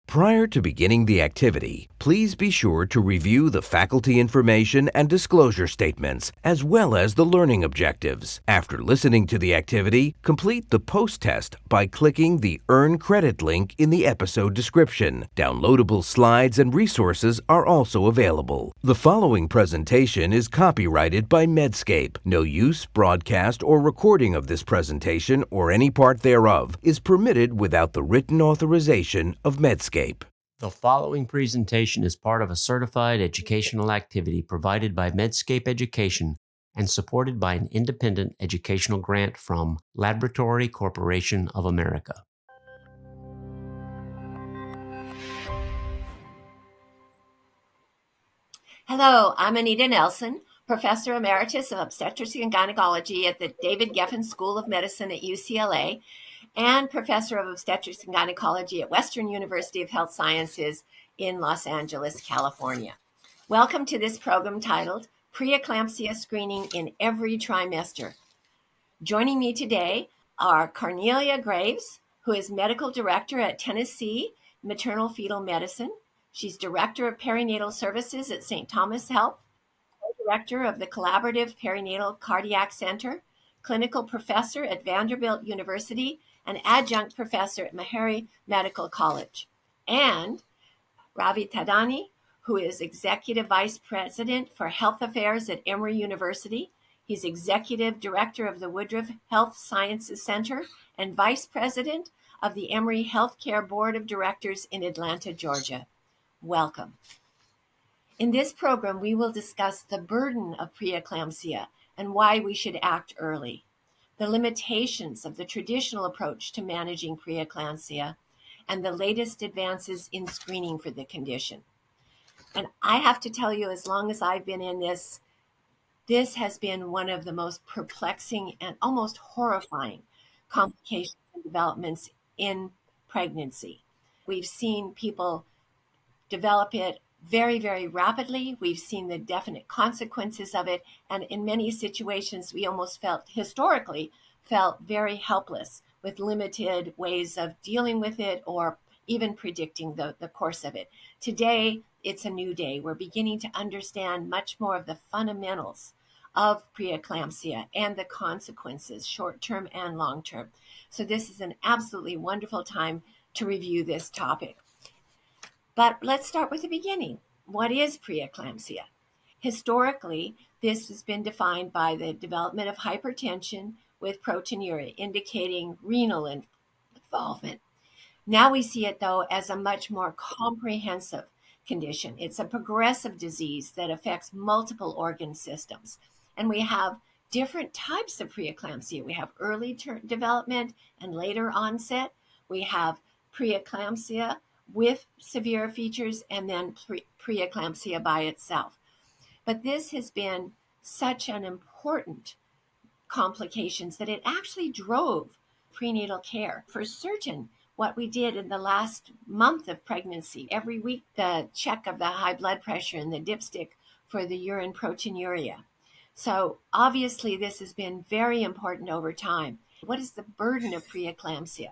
Prior to beginning the activity, please be sure to review the faculty information and disclosure statements, as well as the learning objectives. After listening to the activity, complete the post-test by clicking the Earn Credit link in the episode description. Downloadable slides and resources are also available. The following presentation is copyrighted by Medscape. No use, broadcast, or recording of this presentation or any part thereof is permitted without the written authorization of Medscape. The following presentation is part of a certified educational activity provided by Medscape Education and supported by an independent educational grant from Laboratory Corporation of America. Hello, I'm Anita Nelson, Professor Emeritus of Obstetrics and Gynecology at the David Geffen School of Medicine at UCLA and Professor of Obstetrics and Gynecology at Western University of Health Sciences in Los Angeles, California. Welcome to this program titled Preeclampsia Screening in Every Trimester. Joining me today are Cornelia Graves, who is Medical Director at Tennessee Maternal Fetal Medicine. She's Director of Perinatal Services at St. Thomas Health, Co-Director of the Collaborative Perinatal Cardiac Center, Clinical Professor at Vanderbilt University, and Adjunct Professor at Meharry Medical College. And Ravi Thadani, who is Executive Vice President for Health Affairs at Emory University. He's Executive Director of the Woodruff Health Sciences Center and Vice President of the Emory Healthcare Board of Directors in Atlanta, Georgia. Welcome. In this program, we will discuss the burden of preeclampsia and why we should act early, the limitations of the traditional approach to managing preeclampsia, and the latest advances in screening for the condition. And I have to tell you, as long as I've been in this has been one of the most perplexing and almost horrifying complications and developments in pregnancy. We've seen people develop it very, very rapidly. We've seen the definite consequences of it. And in many situations, we almost historically felt very helpless with limited ways of dealing with it or even predicting the course of it. Today, it's a new day. We're beginning to understand much more of the fundamentals of preeclampsia and the consequences, short-term and long-term. So this is an absolutely wonderful time to review this topic. But let's start with the beginning. What is preeclampsia? Historically, this has been defined by the development of hypertension with proteinuria, indicating renal involvement. Now we see it, though, as a much more comprehensive condition. It's a progressive disease that affects multiple organ systems. And we have different types of preeclampsia. We have early development and later onset. We have preeclampsia with severe features, and then preeclampsia by itself. But this has been such an important complications that it actually drove prenatal care. For certain, what we did in the last month of pregnancy, every week the check of the high blood pressure and the dipstick for the urine proteinuria. So obviously this has been very important over time. What is the burden of preeclampsia?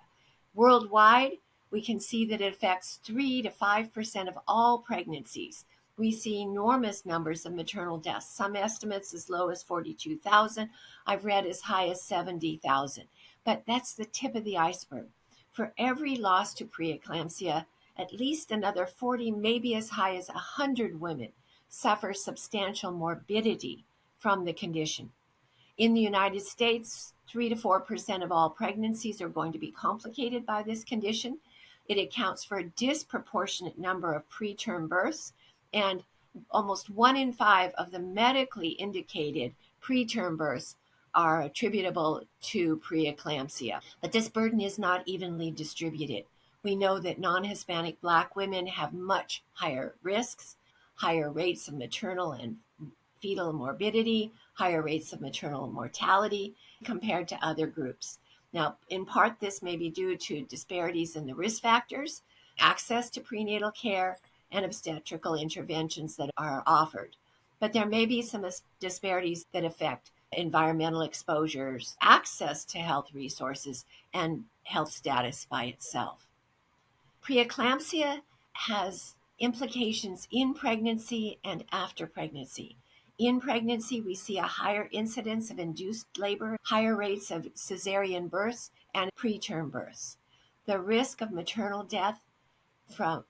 Worldwide, we can see that it affects 3 to 5% of all pregnancies. We see enormous numbers of maternal deaths, some estimates as low as 42,000. I've read as high as 70,000. But that's the tip of the iceberg. For every loss to preeclampsia, at least another 40, maybe as high as 100 women suffer substantial morbidity from the condition. In the United States, 3 to 4% of all pregnancies are going to be complicated by this condition. It accounts for a disproportionate number of preterm births, and almost 1 in 5 of the medically indicated preterm births are attributable to preeclampsia. But this burden is not evenly distributed. We know that non-Hispanic Black women have much higher risks, higher rates of maternal and fetal morbidity, higher rates of maternal mortality compared to other groups. Now, in part, this may be due to disparities in the risk factors, access to prenatal care, and obstetrical interventions that are offered. But there may be some disparities that affect environmental exposures, access to health resources, and health status by itself. Preeclampsia has implications in pregnancy and after pregnancy. In pregnancy, we see a higher incidence of induced labor, higher rates of cesarean births, and preterm births. The risk of maternal death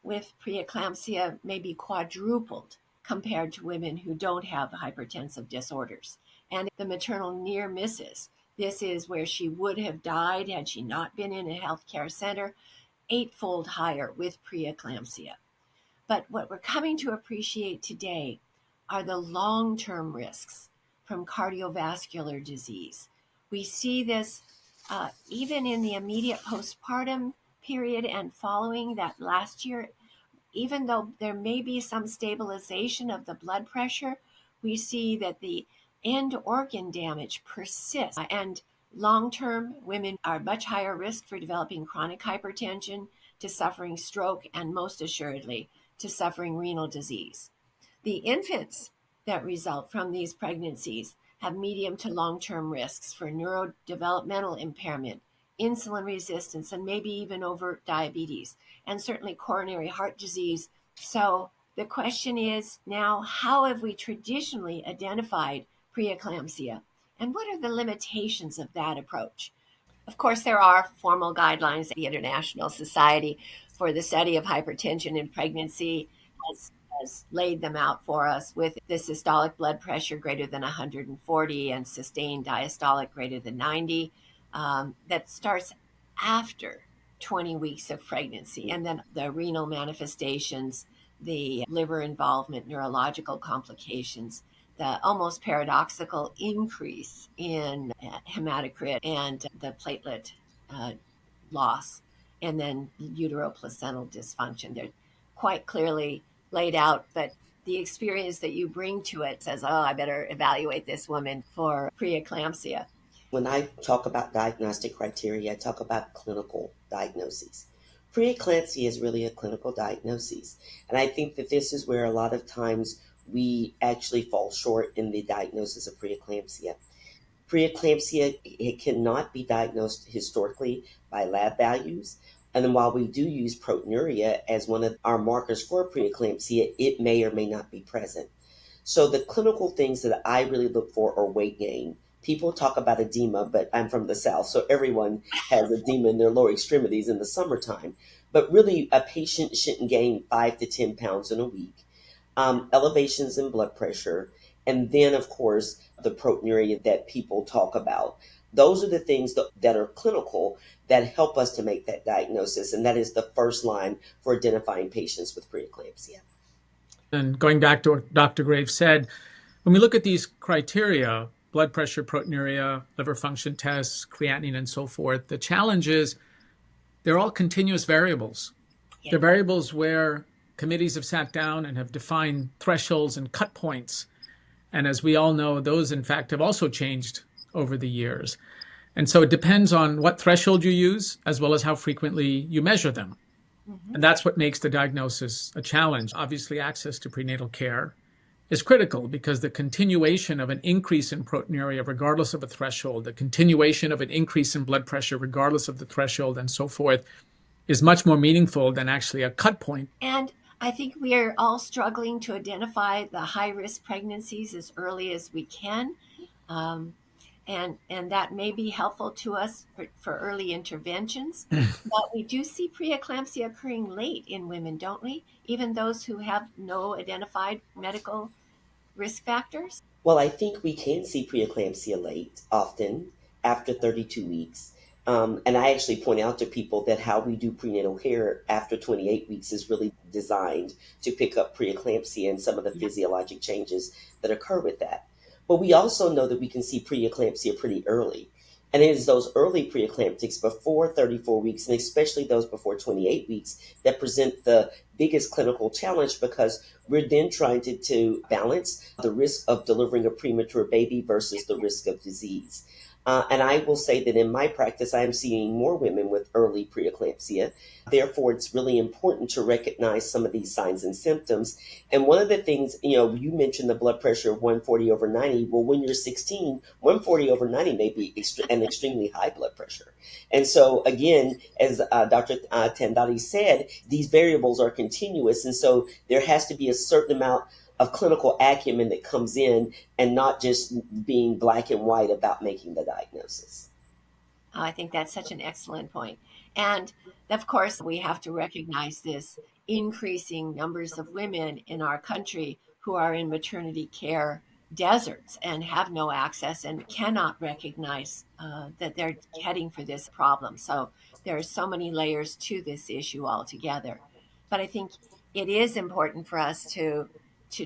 with preeclampsia may be quadrupled compared to women who don't have hypertensive disorders. And the maternal near misses, this is where she would have died had she not been in a healthcare center, eightfold higher with preeclampsia. But what we're coming to appreciate today are the long-term risks from cardiovascular disease. We see this even in the immediate postpartum period and following that last year. Even though there may be some stabilization of the blood pressure, we see that the end organ damage persists. And long-term, women are much higher risk for developing chronic hypertension, to suffering stroke, and most assuredly to suffering renal disease. The infants that result from these pregnancies have medium to long-term risks for neurodevelopmental impairment, insulin resistance, and maybe even overt diabetes, and certainly coronary heart disease. So the question is now, how have we traditionally identified preeclampsia, and what are the limitations of that approach? Of course, there are formal guidelines. The International Society for the Study of Hypertension in Pregnancy has laid them out for us, with the systolic blood pressure greater than 140 and sustained diastolic greater than 90. That starts after 20 weeks of pregnancy. And then the renal manifestations, the liver involvement, neurological complications, the almost paradoxical increase in hematocrit and the platelet loss, and then uteroplacental dysfunction. They're quite clearly laid out, but the experience that you bring to it says, oh, I better evaluate this woman for preeclampsia. When I talk about diagnostic criteria, I talk about clinical diagnoses. Preeclampsia is really a clinical diagnosis. And I think that this is where a lot of times we actually fall short in the diagnosis of preeclampsia. Preeclampsia, it cannot be diagnosed historically by lab values. And then while we do use proteinuria as one of our markers for preeclampsia, it may or may not be present. So the clinical things that I really look for are weight gain. People talk about edema, but I'm from the South, so everyone has edema in their lower extremities in the summertime. But really, a patient shouldn't gain 5 to 10 pounds in a week. Elevations in blood pressure, and then, of course, the proteinuria that people talk about. Those are the things that are clinical that help us to make that diagnosis, and that is the first line for identifying patients with preeclampsia. And going back to what Dr. Graves said, when we look at these criteria, blood pressure, proteinuria, liver function tests, creatinine, and so forth, the challenge is they're all continuous variables. Yeah. They're variables where committees have sat down and have defined thresholds and cut points. And as we all know, those, in fact, have also changed over the years. And so it depends on what threshold you use, as well as how frequently you measure them. Mm-hmm. And that's what makes the diagnosis a challenge. Obviously, access to prenatal care is critical, because the continuation of an increase in proteinuria, regardless of a threshold, the continuation of an increase in blood pressure, regardless of the threshold, and so forth, is much more meaningful than actually a cut point. And I think we are all struggling to identify the high-risk pregnancies as early as we can. And that may be helpful to us for early interventions. But we do see preeclampsia occurring late in women, don't we? Even those who have no identified medical risk factors? Well, I think we can see preeclampsia late, often after 32 weeks. And I actually point out to people that how we do prenatal care after 28 weeks is really designed to pick up preeclampsia and some of the physiologic changes that occur with that. But we also know that we can see preeclampsia pretty early. And it is those early preeclamptics before 34 weeks, and especially those before 28 weeks, that present the biggest clinical challenge, because we're then trying to balance the risk of delivering a premature baby versus the risk of disease. And I will say that in my practice, I am seeing more women with early preeclampsia. Therefore, it's really important to recognize some of these signs and symptoms. And one of the things, you mentioned the blood pressure of 140 over 90. Well, when you're 16, 140 over 90 may be an extremely high blood pressure. And so, again, as Dr. Tandati said, these variables are continuous. And so there has to be a certain amount of clinical acumen that comes in and not just being black and white about making the diagnosis. Oh, I think that's such an excellent point. And of course, we have to recognize this increasing numbers of women in our country who are in maternity care deserts and have no access and cannot recognize that they're heading for this problem. So there are so many layers to this issue altogether. But I think it is important for us to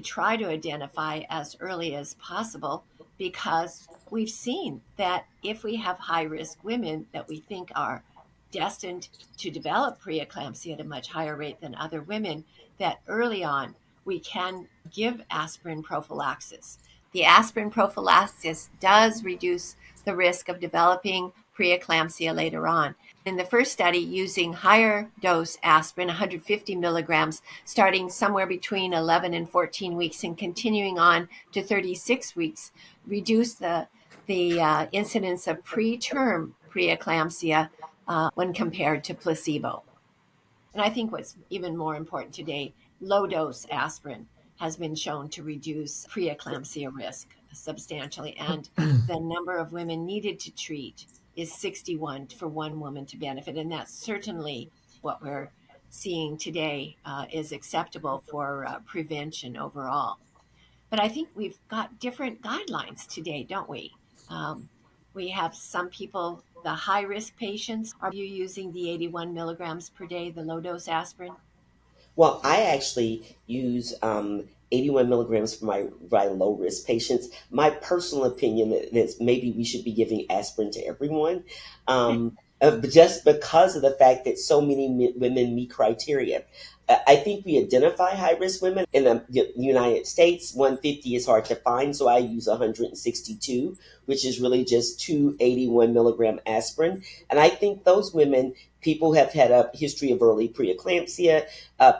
try to identify as early as possible, because we've seen that if we have high risk women that we think are destined to develop preeclampsia at a much higher rate than other women, that early on we can give aspirin prophylaxis. The aspirin prophylaxis does reduce the risk of developing preeclampsia later on. In the first study, using higher dose aspirin, 150 milligrams, starting somewhere between 11 and 14 weeks and continuing on to 36 weeks, reduced the incidence of preterm preeclampsia when compared to placebo. And I think what's even more important today, low dose aspirin has been shown to reduce preeclampsia risk substantially. And the number of women needed to treat is 61 for one woman to benefit. And that's certainly what we're seeing today is acceptable for prevention overall. But I think we've got different guidelines today, don't we? We have some people, the high risk patients, are you using the 81 milligrams per day, the low dose aspirin? Well, I actually use 81 milligrams for my low risk patients. My personal opinion is maybe we should be giving aspirin to everyone, but just because of the fact that so many women meet criteria. I think we identify high risk women in the United States. 150 is hard to find, so I use 162, which is really just 281 milligram aspirin. And I think those women, people who have had a history of early preeclampsia,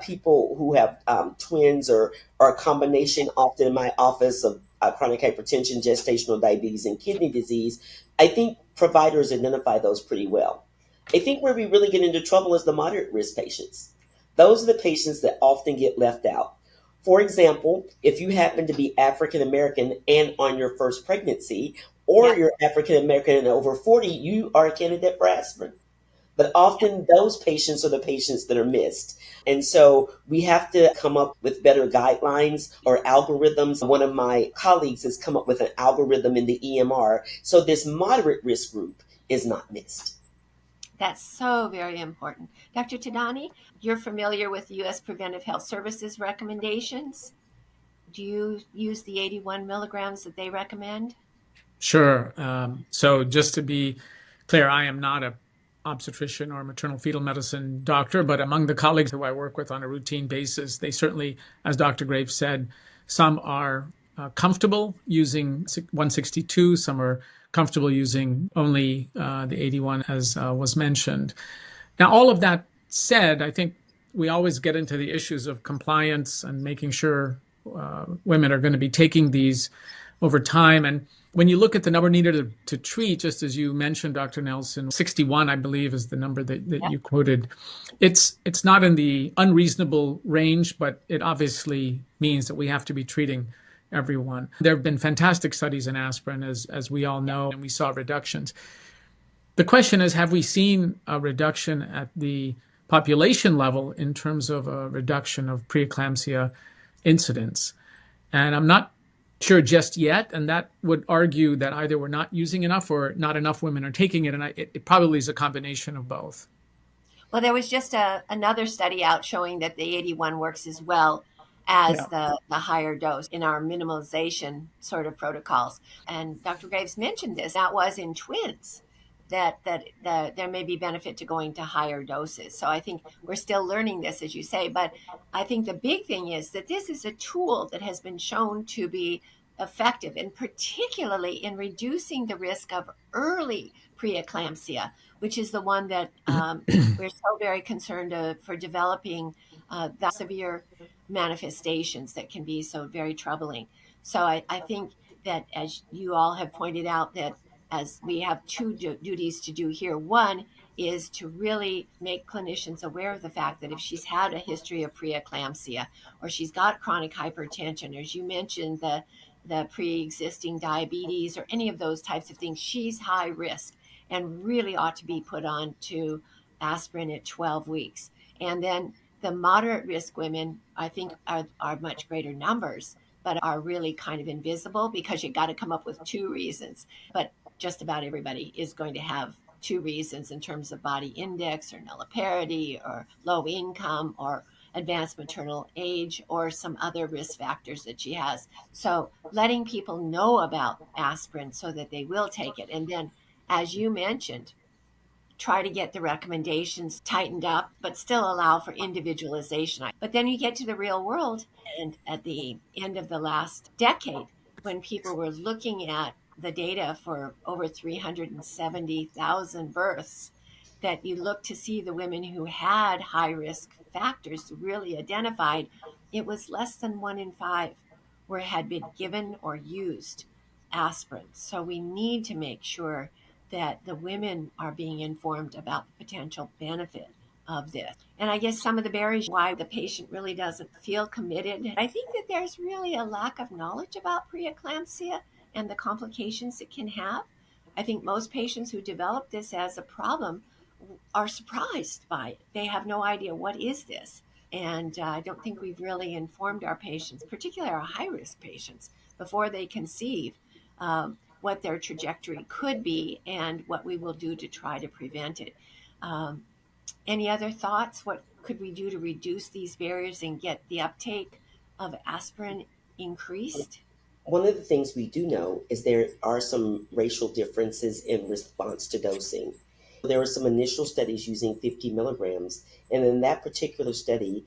people who have twins or a combination, often in my office, of chronic hypertension, gestational diabetes, and kidney disease. I think providers identify those pretty well. I think where we really get into trouble is the moderate risk patients. Those are the patients that often get left out. For example, if you happen to be African American and on your first pregnancy, or Yeah, you're African American and over 40, you are a candidate for aspirin. But often those patients are the patients that are missed. And so we have to come up with better guidelines or algorithms. One of my colleagues has come up with an algorithm in the EMR so this moderate risk group is not missed. that's so very important. Dr. Tadani, you're familiar with U.S. Preventive Health Services recommendations. Do you use the 81 milligrams that they recommend? Sure. So just to be clear, I am not a obstetrician or maternal fetal medicine doctor, but among the colleagues who I work with on a routine basis, they certainly, as Dr. Graves said, some are comfortable using 162, some are comfortable using only the 81, as was mentioned. Now, all of that said, I think we always get into the issues of compliance and making sure women are going to be taking these over time. And when you look at the number needed to treat, just as you mentioned, Dr. Nelson, 61, I believe, is the number that Yeah. you quoted. It's not in the unreasonable range, but it obviously means that we have to be treating everyone. There have been fantastic studies in aspirin, as we all know, and we saw reductions. The question is, have we seen a reduction at the population level in terms of a reduction of preeclampsia incidence? And I'm not sure just yet, and that would argue that either we're not using enough or not enough women are taking it, and it probably is a combination of both. Well, there was just another study out showing that the 81 works as well as Yeah. the higher dose in our minimalization sort of protocols. And Dr. Graves mentioned this. That was in twins, that there may be benefit to going to higher doses. So I think we're still learning this, as you say. But I think the big thing is that this is a tool that has been shown to be effective, and particularly in reducing the risk of early preeclampsia, which is the one that we're so very concerned for developing the severe manifestations that can be so very troubling. So I think that, as you all have pointed out, that as we have two duties to do here. One is to really make clinicians aware of the fact that if she's had a history of preeclampsia, or she's got chronic hypertension, or as you mentioned, the pre-existing diabetes, or any of those types of things, she's high risk and really ought to be put on to aspirin at 12 weeks. And then the moderate risk women, I think, are much greater numbers, but are really kind of invisible because you got to come up with two reasons. But just about everybody is going to have two reasons in terms of body index or nulliparity or low income or advanced maternal age or some other risk factors that she has. So letting people know about aspirin so that they will take it. And then, as you mentioned, try to get the recommendations tightened up, but still allow for individualization. But then you get to the real world, and at the end of the last decade, when people were looking at the data for over 370,000 births, that you look to see the women who had high risk factors really identified, it was less than 1 in 5 where had been given or used aspirin. So we need to make sure that the women are being informed about the potential benefit of this. And I guess some of the barriers why the patient really doesn't feel committed. I think that there's really a lack of knowledge about preeclampsia and the complications it can have. I think most patients who develop this as a problem are surprised by it. They have no idea what is this. And I don't think we've really informed our patients, particularly our high risk patients, before they conceive, what their trajectory could be and what we will do to try to prevent it. Um, any other thoughts? What could we do to reduce these barriers and get the uptake of aspirin increased? One of the things we do know is there are some racial differences in response to dosing. There were some initial studies using 50 milligrams, and in that particular study,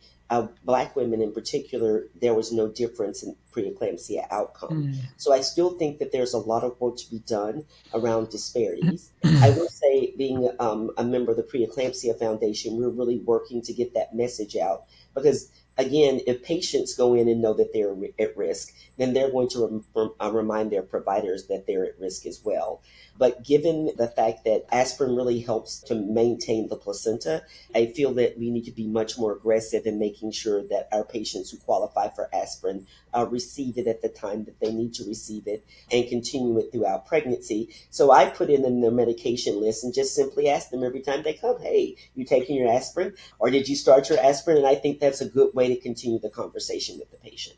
Black women in particular, there was no difference in preeclampsia outcome. So I still think that there's a lot of work to be done around disparities. I will say, being a member of the Preeclampsia Foundation, we're really working to get that message out because, again, if patients go in and know that they're at risk, then they're going to remind their providers that they're at risk as well. But given the fact that aspirin really helps to maintain the placenta, I feel that we need to be much more aggressive in making sure that our patients who qualify for aspirin receive it at the time that they need to receive it and continue it throughout pregnancy. So I put in their medication list and just simply ask them every time they come, hey, you taking your aspirin? Or did you start your aspirin? And I think that's a good way to continue the conversation with the patient.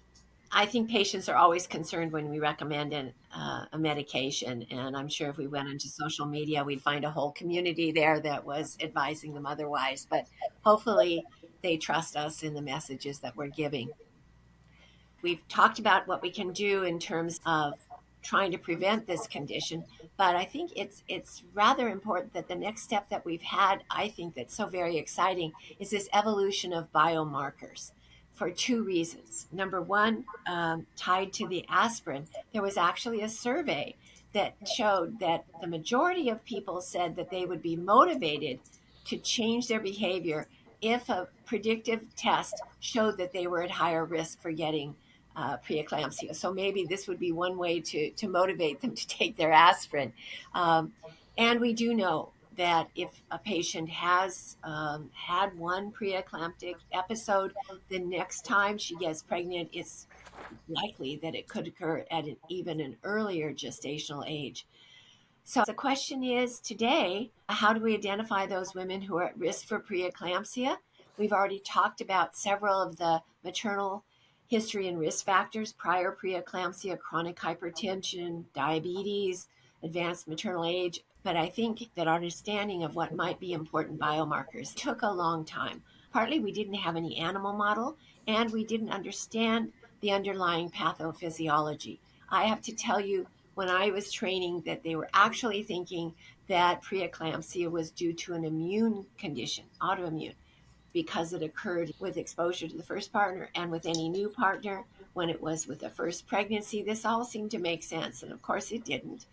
I think patients are always concerned when we recommend a medication. And I'm sure if we went into social media, we'd find a whole community there that was advising them otherwise. But hopefully, they trust us in the messages that we're giving. We've talked about what we can do in terms of trying to prevent this condition, but I think it's rather important that the next step that we've had, I think that's so very exciting, is this evolution of biomarkers for two reasons. Number one, tied to the aspirin, there was actually a survey that showed that the majority of people said that they would be motivated to change their behavior if a predictive test showed that they were at higher risk for getting preeclampsia. So maybe this would be one way to motivate them to take their aspirin. And we do know that if a patient has had one preeclamptic episode, the next time she gets pregnant, it's likely that it could occur at even an earlier gestational age. So the question is today, how do we identify those women who are at risk for preeclampsia? We've already talked about several of the maternal history and risk factors: prior preeclampsia, chronic hypertension, diabetes, advanced maternal age. But I think that our understanding of what might be important biomarkers took a long time. Partly we didn't have any animal model, and we didn't understand the underlying pathophysiology. I have to tell you, when I was training, that they were actually thinking that preeclampsia was due to an immune condition, autoimmune. because it occurred with exposure to the first partner and with any new partner. When it was with the first pregnancy, this all seemed to make sense. And of course, it didn't.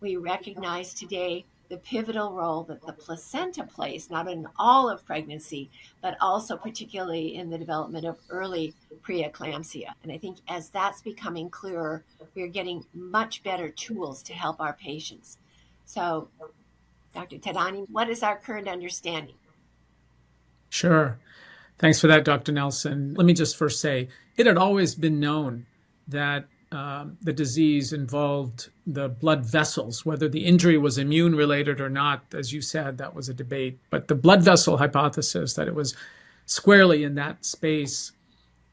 We recognize today the pivotal role that the placenta plays, not in all of pregnancy, but also particularly in the development of early preeclampsia. And I think as that's becoming clearer, we're getting much better tools to help our patients. So, Dr. Tadani, what is our current understanding? Sure. Thanks for that, Dr. Nelson. Let me just first say, it had always been known that the disease involved the blood vessels, whether the injury was immune related or not. As you said, that was a debate. But the blood vessel hypothesis, that it was squarely in that space,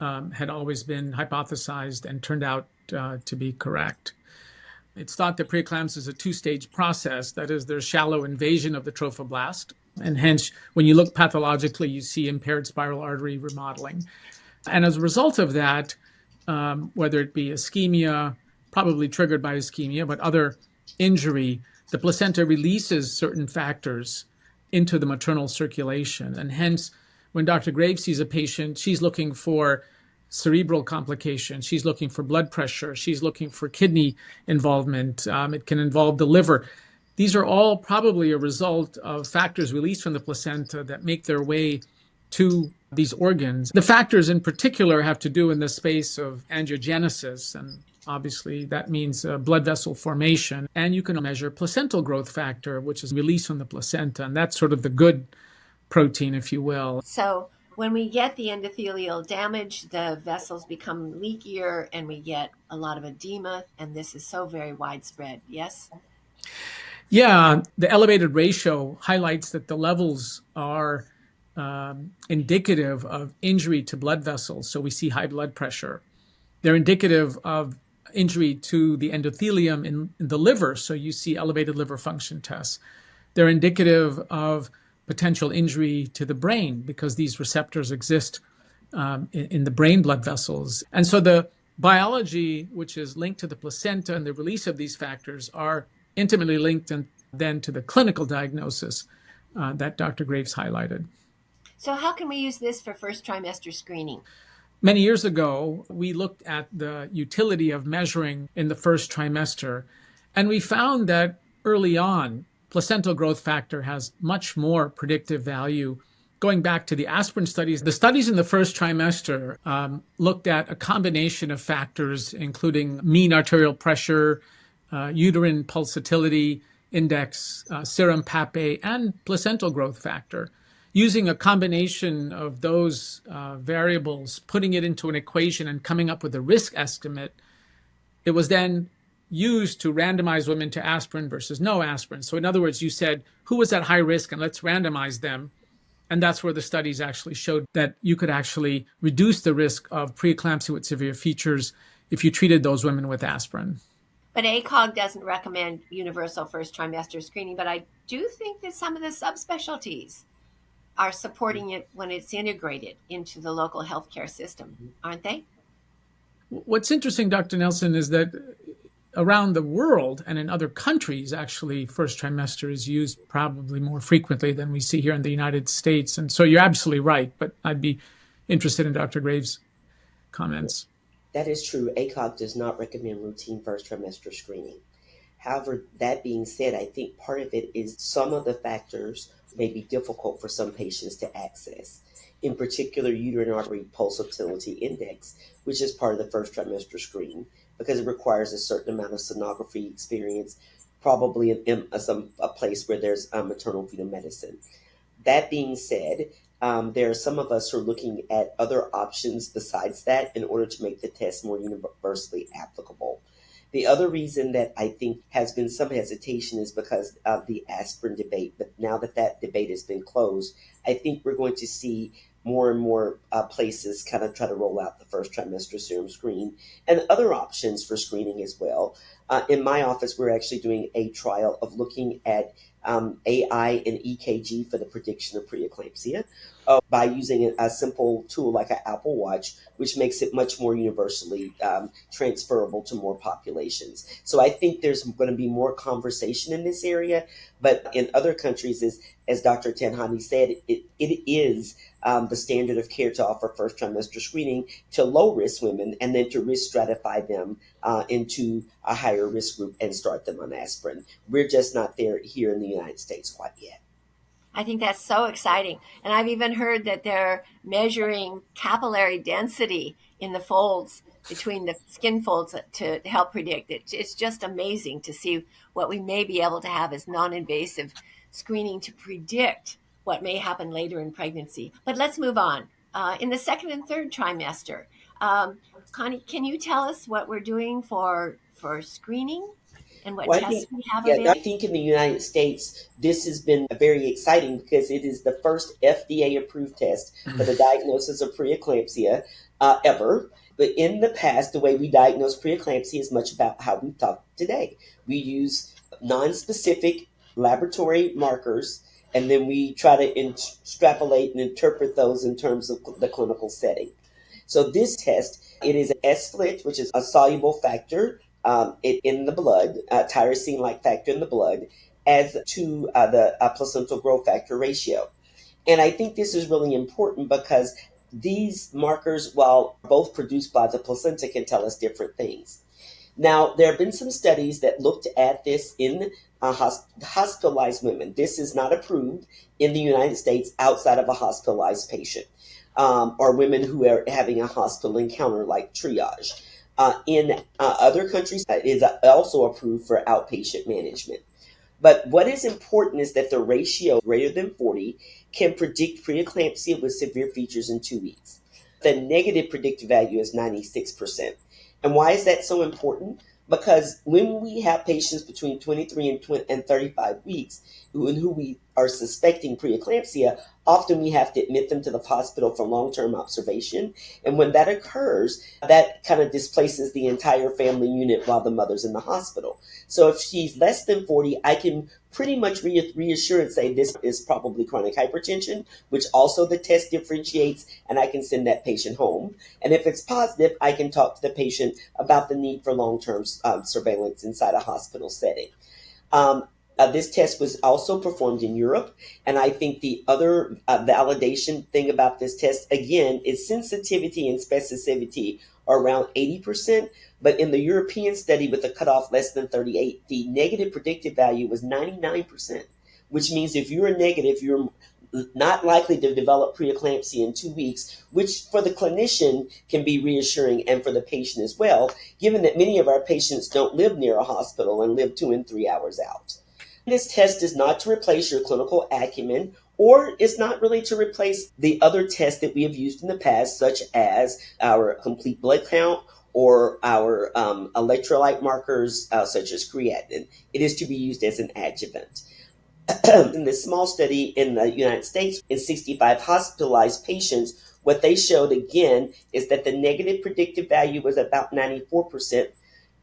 had always been hypothesized and turned out to be correct. It's thought that preeclampsia is a two-stage process. That is, there's shallow invasion of the trophoblast, and hence, when you look pathologically, you see impaired spiral artery remodeling. And as a result of that, whether it be ischemia, probably triggered by ischemia, but other injury, the placenta releases certain factors into the maternal circulation. And hence, when Dr. Graves sees a patient, she's looking for cerebral complications, she's looking for blood pressure, she's looking for kidney involvement, it can involve the liver. These are all probably a result of factors released from the placenta that make their way to these organs. The factors in particular have to do in the space of angiogenesis, and obviously that means blood vessel formation. And you can measure placental growth factor, which is released from the placenta, and that's sort of the good protein, if you will. So when we get the endothelial damage, the vessels become leakier and we get a lot of edema, and this is so very widespread, yes? Yeah, the elevated ratio highlights that the levels are indicative of injury to blood vessels. So we see high blood pressure. They're indicative of injury to the endothelium in the liver. So you see elevated liver function tests. They're indicative of potential injury to the brain because these receptors exist in the brain blood vessels. And so the biology, which is linked to the placenta and the release of these factors, are intimately linked and then to the clinical diagnosis that Dr. Graves highlighted. So how can we use this for first trimester screening? Many years ago, we looked at the utility of measuring in the first trimester, and we found that early on, placental growth factor has much more predictive value. Going back to the aspirin studies, the studies in the first trimester looked at a combination of factors, including mean arterial pressure, uterine pulsatility index, serum PAP-A, and placental growth factor. Using a combination of those variables, putting it into an equation and coming up with a risk estimate, it was then used to randomize women to aspirin versus no aspirin. So in other words, you said, who was at high risk and let's randomize them. And that's where the studies actually showed that you could actually reduce the risk of preeclampsia with severe features if you treated those women with aspirin. But ACOG doesn't recommend universal first trimester screening, but I do think that some of the subspecialties are supporting it when it's integrated into the local healthcare system, aren't they? What's interesting, Dr. Nelson, is that around the world and in other countries, actually, first trimester is used probably more frequently than we see here in the United States. And so you're absolutely right, but I'd be interested in Dr. Graves' comments. That is true. ACOG does not recommend routine first trimester screening. However, that being said, I think part of it is some of the factors may be difficult for some patients to access. In particular, uterine artery pulsatility index, which is part of the first trimester screen, because it requires a certain amount of sonography experience, probably in a place where there's maternal fetal medicine. That being said, there are some of us who are looking at other options besides that in order to make the test more universally applicable. The other reason that I think has been some hesitation is because of the aspirin debate. But now that that debate has been closed, I think we're going to see more and more places kind of try to roll out the first trimester serum screen and other options for screening as well. In my office, we're actually doing a trial of looking at AI and EKG for the prediction of preeclampsia. by using a simple tool like an Apple Watch, which makes it much more universally transferable to more populations. So I think there's going to be more conversation in this area. But in other countries, as Dr. Tanhani said, it is the standard of care to offer first trimester screening to low risk women and then to risk stratify them into a higher risk group and start them on aspirin. We're just not there here in the United States quite yet. I think that's so exciting. And I've even heard that they're measuring capillary density in the folds between the skin folds to help predict it. It's just amazing to see what we may be able to have as non-invasive screening to predict what may happen later in pregnancy. But let's move on. In the second and third trimester, Connie, can you tell us what we're doing for screening and what Well, tests we have I available? think in the United States, this has been very exciting because it is the first FDA approved test for the diagnosis of preeclampsia ever. But in the past, the way we diagnose preeclampsia is much about how we talk today. We use non-specific laboratory markers, and then we try to extrapolate and interpret those in terms of the clinical setting. So this test, it is an S-FLIT, which is a soluble factor in the blood, tyrosine-like factor in the blood, as to the placental growth factor ratio. And I think this is really important because these markers, while both produced by the placenta, can tell us different things. Now, there have been some studies that looked at this in hospitalized women. This is not approved in the United States outside of a hospitalized patient or women who are having a hospital encounter like triage. In other countries, it is also approved for outpatient management. But what is important is that the ratio greater than 40 can predict preeclampsia with severe features in 2 weeks. The negative predictive value is 96%. And why is that so important? Because when we have patients between 23 and 35 weeks who we are suspecting preeclampsia, often we have to admit them to the hospital for long-term observation. And when that occurs, that kind of displaces the entire family unit while the mother's in the hospital. So if she's less than 40, I can pretty much reassure and say this is probably chronic hypertension, which also the test differentiates, and I can send that patient home. And if it's positive, I can talk to the patient about the need for long-term surveillance inside a hospital setting. This test was also performed in Europe, and I think the other validation thing about this test, again, is sensitivity and specificity are around 80%, but in the European study with a cutoff less than 38, the negative predictive value was 99%, which means if you're negative, you're not likely to develop preeclampsia in 2 weeks, which for the clinician can be reassuring and for the patient as well, given that many of our patients don't live near a hospital and live 2 and 3 hours out. This test is not to replace your clinical acumen, or it's not really to replace the other tests that we have used in the past, such as our complete blood count or our electrolyte markers, such as creatinine. It is to be used as an adjuvant. In this small study in the United States, in 65 hospitalized patients, what they showed again is that the negative predictive value was about 94%.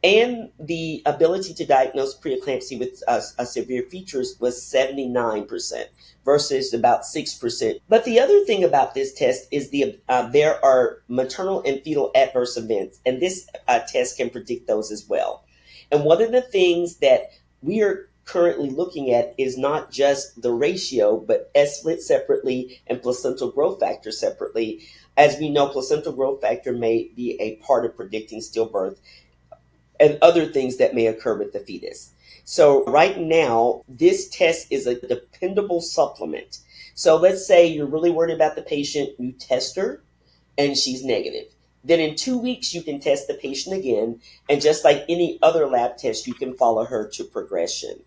And the ability to diagnose preeclampsia with severe features was 79% versus about 6%. But the other thing about this test is there are maternal and fetal adverse events, and this test can predict those as well. And one of the things that we are currently looking at is not just the ratio, but S-FLIT separately and placental growth factor separately. As we know, placental growth factor may be a part of predicting stillbirth and other things that may occur with the fetus. So right now, this test is a dependable supplement. So let's say you're really worried about the patient, you test her, and she's negative. Then in 2 weeks, you can test the patient again, and just like any other lab test, you can follow her to progression.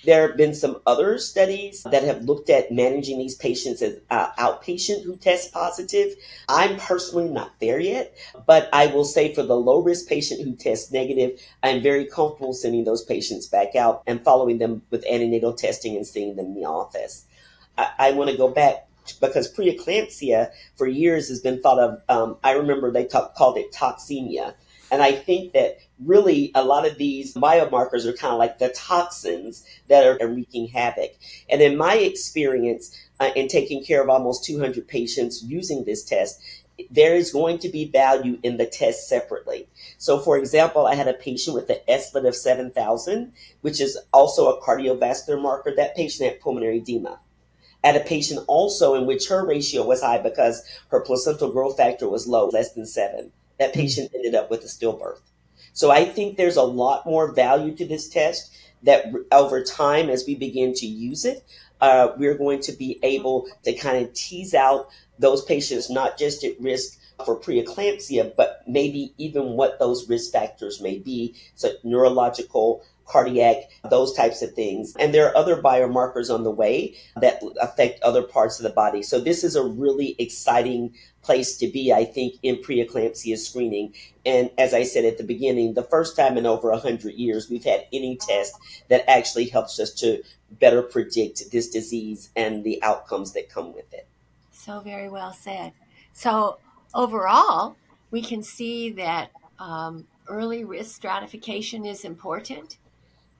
There have been some other studies that have looked at managing these patients as outpatient who test positive. I'm personally not there yet, but I will say for the low risk patient who tests negative, I'm very comfortable sending those patients back out and following them with antenatal testing and seeing them in the office. I want to go back because preeclampsia for years has been thought of. I remember they called it toxemia. And I think that really a lot of these biomarkers are kind of like the toxins that are wreaking havoc. And in my experience, in taking care of almost 200 patients using this test, there is going to be value in the test separately. So, for example, I had a patient with an SLIT of 7,000, which is also a cardiovascular marker. That patient had pulmonary edema. At a patient also in which her ratio was high because her placental growth factor was low, less than 7. That patient ended up with a stillbirth. So I think there's a lot more value to this test that over time, as we begin to use it, we're going to be able to kind of tease out those patients not just at risk for preeclampsia, but maybe even what those risk factors may be, so neurological, cardiac, those types of things. And there are other biomarkers on the way that affect other parts of the body. So this is a really exciting place to be, I think, in preeclampsia screening. And as I said at the beginning, the first time in over 100 years we've had any test that actually helps us to better predict this disease and the outcomes that come with it. So very well said. So overall, we can see that early risk stratification is important.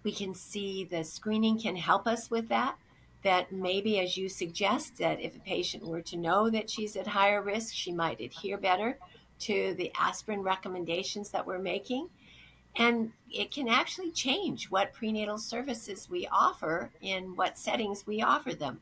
We can see the screening can help us with that. That maybe, as you suggest, that if a patient were to know that she's at higher risk, she might adhere better to the aspirin recommendations that we're making. And it can actually change what prenatal services we offer in what settings we offer them.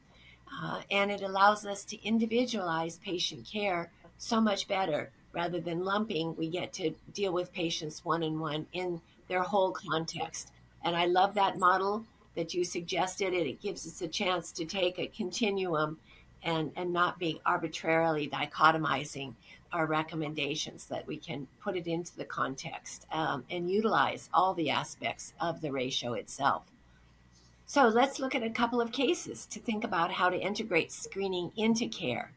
And it allows us to individualize patient care so much better. Rather than lumping, we get to deal with patients one on one in their whole context. And I love that model that you suggested. It gives us a chance to take a continuum and not be arbitrarily dichotomizing our recommendations, that we can put it into the context and utilize all the aspects of the ratio itself. So let's look at a couple of cases to think about how to integrate screening into care.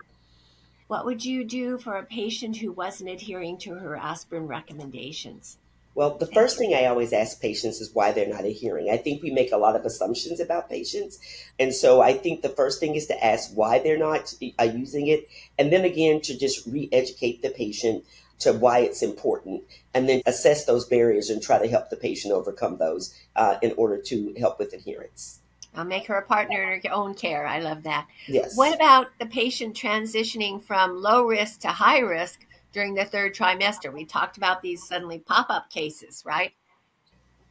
What would you do for a patient who wasn't adhering to her aspirin recommendations? Well, the first thing I always ask patients is why they're not adhering. I think we make a lot of assumptions about patients. And so I think the first thing is to ask why they're not using it. And then again, to just re educate the patient to why it's important. And then assess those barriers and try to help the patient overcome those in order to help with adherence. I'll make her a partner in her own care. I love that. What Yes. about the patient transitioning from low risk to high risk during the third trimester? We talked about these suddenly pop up cases, right?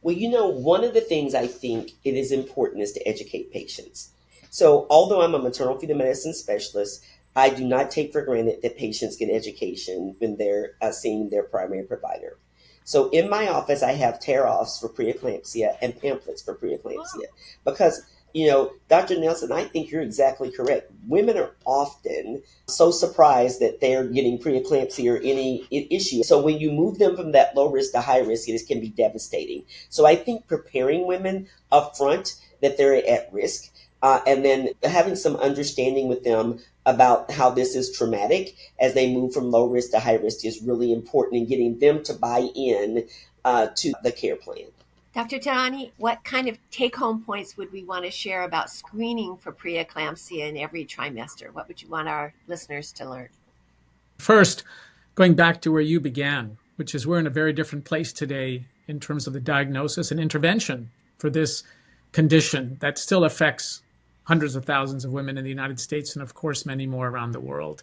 Well, one of the things I think it is important is to educate patients. So, although I'm a maternal fetal medicine specialist, I do not take for granted that patients get education when they're seeing their primary provider. So, in my office, I have tear offs for preeclampsia and pamphlets for preeclampsia because, Dr. Nelson, I think you're exactly correct. Women are often so surprised that they're getting preeclampsia or any issue. So when you move them from that low risk to high risk, it can be devastating. So I think preparing women up front that they're at risk, and then having some understanding with them about how this is traumatic as they move from low risk to high risk is really important in getting them to buy in to the care plan. Dr. Tani, what kind of take home points would we want to share about screening for preeclampsia in every trimester? What would you want our listeners to learn? First, going back to where you began, which is we're in a very different place today in terms of the diagnosis and intervention for this condition that still affects hundreds of thousands of women in the United States and, of course, many more around the world.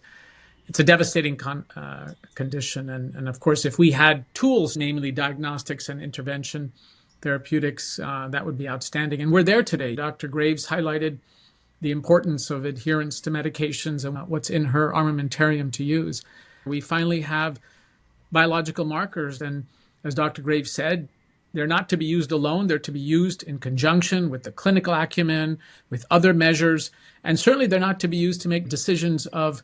It's a devastating condition. And, of course, if we had tools, namely diagnostics and intervention, therapeutics, that would be outstanding. And we're there today. Dr. Graves highlighted the importance of adherence to medications and what's in her armamentarium to use. We finally have biological markers, and as Dr. Graves said, they're not to be used alone. They're to be used in conjunction with the clinical acumen, with other measures, and certainly they're not to be used to make decisions of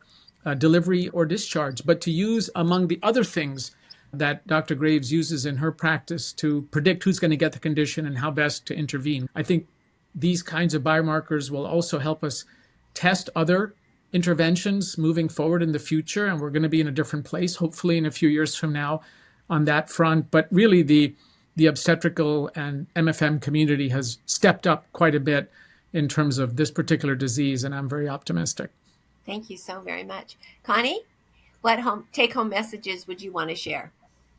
delivery or discharge, but to use among the other things that Dr. Graves uses in her practice to predict who's going to get the condition and how best to intervene. I think these kinds of biomarkers will also help us test other interventions moving forward in the future, and we're going to be in a different place, hopefully in a few years from now on that front. But really, the obstetrical and MFM community has stepped up quite a bit in terms of this particular disease, and I'm very optimistic. Thank you so very much. Connie, what take-home messages would you want to share?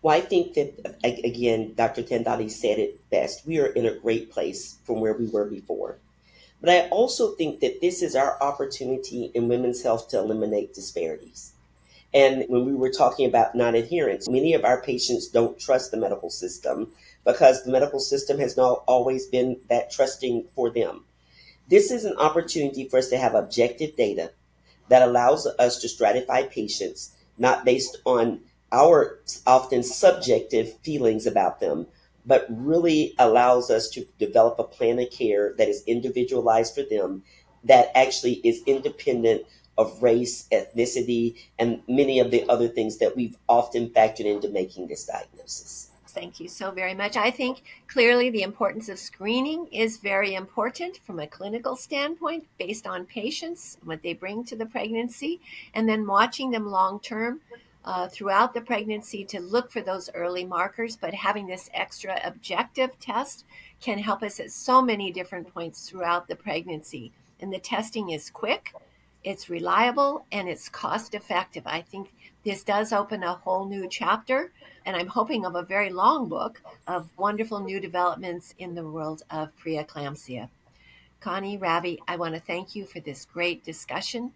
Well, I think that, again, Dr. Tendali said it best. We are in a great place from where we were before. But I also think that this is our opportunity in women's health to eliminate disparities. And when we were talking about non adherence, many of our patients don't trust the medical system because the medical system has not always been that trusting for them. This is an opportunity for us to have objective data that allows us to stratify patients not based on our often subjective feelings about them, but really allows us to develop a plan of care that is individualized for them, that actually is independent of race, ethnicity, and many of the other things that we've often factored into making this diagnosis. Thank you so very much. I think clearly the importance of screening is very important from a clinical standpoint based on patients, what they bring to the pregnancy, and then watching them long term throughout the pregnancy to look for those early markers. But having this extra objective test can help us at so many different points throughout the pregnancy. And the testing is quick, it's reliable, and it's cost effective. I think this does open a whole new chapter, and I'm hoping of a very long book of wonderful new developments in the world of preeclampsia. Connie, Ravi, I want to thank you for this great discussion,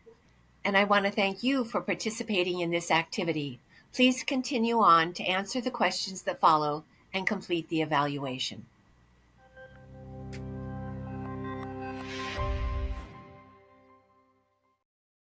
and I want to thank you for participating in this activity. Please continue on to answer the questions that follow and complete the evaluation.